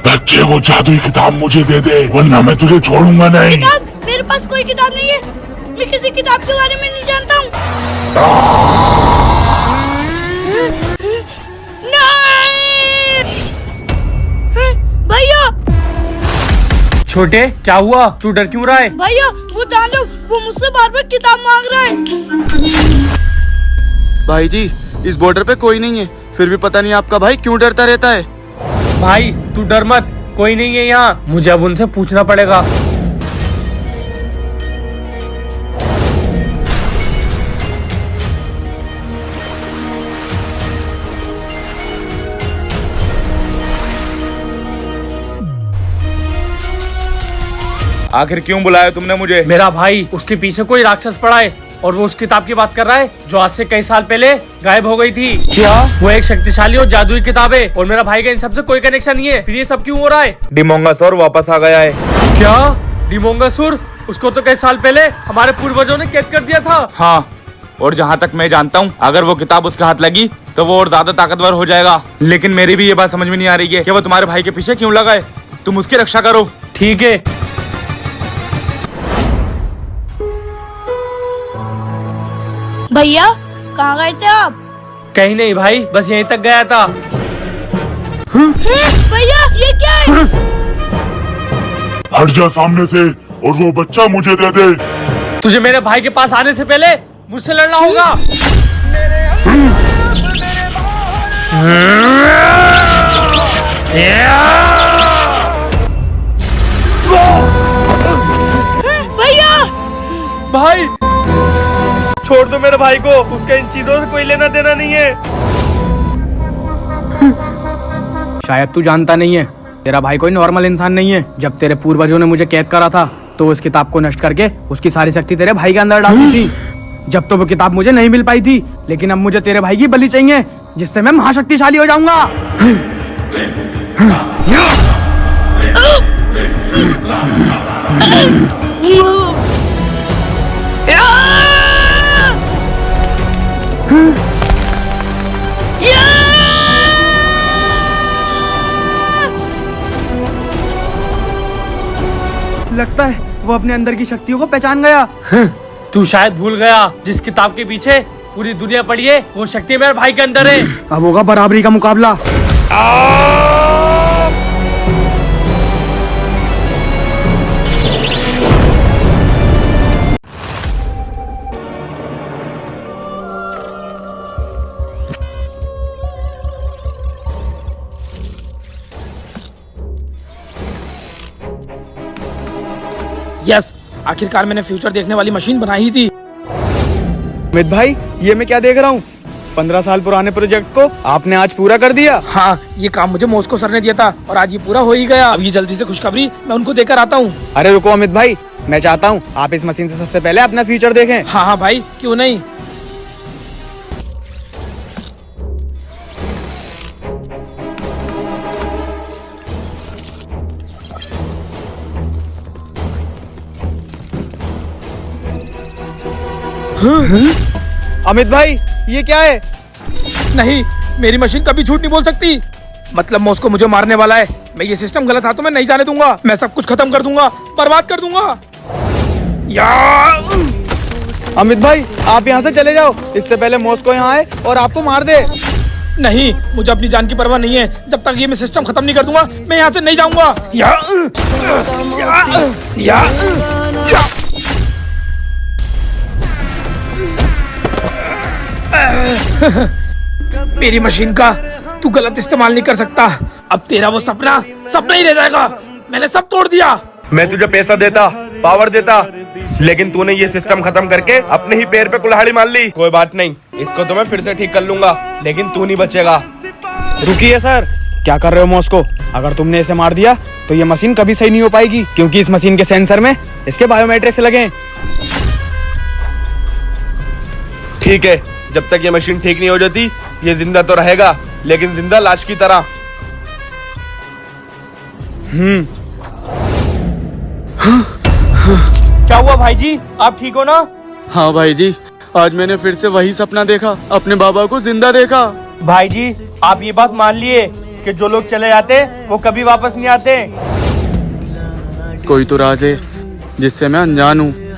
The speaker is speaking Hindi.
बच्चे वो जादुई किताब मुझे दे दे, वरना मैं तुझे छोड़ूंगा नहीं। किताब? मेरे पास कोई किताब नहीं है, मैं किसी किताब के बारे में नहीं जानता हूँ। भैया! छोटे, क्या हुआ? तू डर क्यों रहा है? भैया, वो दानव, वो मुझसे बार बार किताब मांग रहा है। भाई जी, इस बॉर्डर पे कोई नहीं है, फिर भी पता नहीं आपका भाई क्यों डरता रहता है। भाई तू डर मत, कोई नहीं है यहाँ। मुझे अब उनसे पूछना पड़ेगा। आखिर क्यों बुलाया तुमने मुझे? मेरा भाई, उसके पीछे कोई राक्षस पड़ा है और वो उस किताब की बात कर रहा है जो आज से कई साल पहले गायब हो गई थी। क्या? वो एक शक्तिशाली और जादुई किताब है और मेरा भाई का इन सबसे कोई कनेक्शन नहीं है। फिर ये सब क्यों हो रहा है? डिमोंगासोर वापस आ गया है। क्या? डिमोंगासुर? उसको तो कई साल पहले हमारे पूर्वजों ने कैद कर दिया था। हाँ, और जहाँ तक मैं जानता हूँ, अगर वो किताब उसके हाथ लगी तो वो और ज्यादा ताकतवर हो जाएगा। लेकिन मेरी भी ये बात समझ में नहीं आ रही है कि वो तुम्हारे भाई के पीछे क्यों लगा है। तुम उसकी रक्षा करो। ठीक है। भैया, कहाँ गए थे आप? कहीं नहीं भाई, बस यहीं तक गया था। भैया, ये क्या है? हट जा सामने से और वो बच्चा मुझे दे दे। तुझे मेरे भाई के पास आने से पहले मुझसे लड़ना होगा। भैया! भाई छोड़ दो मेरे भाई को, उसका इन चीजों से कोई लेना देना नहीं है। शायद तू जानता नहीं है, तेरा भाई कोई नॉर्मल इंसान नहीं है। जब तेरे पूर्वजों ने मुझे कैद करा था तो उस किताब को नष्ट करके उसकी सारी शक्ति तेरे भाई के अंदर डाली थी। जब तो वो किताब मुझे नहीं मिल पाई थी, लेकिन अब मुझे तेरे भाई की बलि चाहिए, जिससे मैं महाशक्तिशाली हो जाऊंगा। लगता है वो अपने अंदर की शक्तियों को पहचान गया। तू शायद भूल गया, जिस किताब के पीछे पूरी दुनिया पड़ी है, वो शक्ति मेरे भाई के अंदर है। अब होगा बराबरी का मुकाबला। यस, आखिरकार मैंने फ्यूचर देखने वाली मशीन बनाई ही थी। अमित भाई, ये मैं क्या देख रहा हूँ? 15 साल पुराने प्रोजेक्ट को आपने आज पूरा कर दिया। हाँ, ये काम मुझे मॉस्को सर ने दिया था और आज ये पूरा हो ही गया। अब ये जल्दी से खुशखबरी मैं उनको देकर आता हूँ। अरे रुको अमित भाई, मैं चाहता हूँ आप इस मशीन से सबसे पहले अपना फ्यूचर देखें। हाँ हाँ भाई, क्यों नहीं। अमित भाई, ये क्या है? नहीं, मेरी मशीन कभी झूठ नहीं बोल सकती। मतलब मॉस्को मुझे मारने वाला है। मैं ये सिस्टम गलत हाथों में नहीं जाने दूंगा। मैं सब कुछ खत्म कर दूंगा, बर्बाद कर दूंगा। अमित भाई, आप यहाँ से चले जाओ, इससे पहले मॉस्को यहाँ आए और आपको मार दे। नहीं, मुझे अपनी जान की परवाह नहीं है। जब तक ये मैं सिस्टम खत्म नहीं कर दूंगा, मैं यहाँ से नहीं जाऊंगा। मेरी मशीन का तू गलत इस्तेमाल नहीं कर सकता। अब तेरा वो सपना सपना ही रह जाएगा। मैंने सब तोड़ दिया। मैं तुझे पैसा देता, पावर देता, लेकिन तूने ये सिस्टम खत्म करके अपने ही पैर पे कुल्हाड़ी मार ली। कोई बात नहीं, इसको तो मैं फिर से ठीक कर लूंगा, लेकिन तू नहीं बचेगा। रुकिए सर, क्या कर रहे हो मॉस्को? अगर तुमने इसे मार दिया तो ये मशीन कभी सही नहीं हो पाएगी, क्योंकि इस मशीन के सेंसर में इसके बायोमेट्रिक्स लगे। ठीक है, जब तक ये मशीन ठीक नहीं हो जाती, ये जिंदा तो रहेगा, लेकिन जिंदा लाश की तरह। क्या हुआ भाई जी, आप ठीक हो ना? हाँ भाई जी, आज मैंने फिर से वही सपना देखा, अपने बाबा को जिंदा देखा। भाई जी, आप ये बात मान लिए, कि जो लोग चले जाते वो कभी वापस नहीं आते। कोई तो राज है जिससे मैं अनजान हूँ।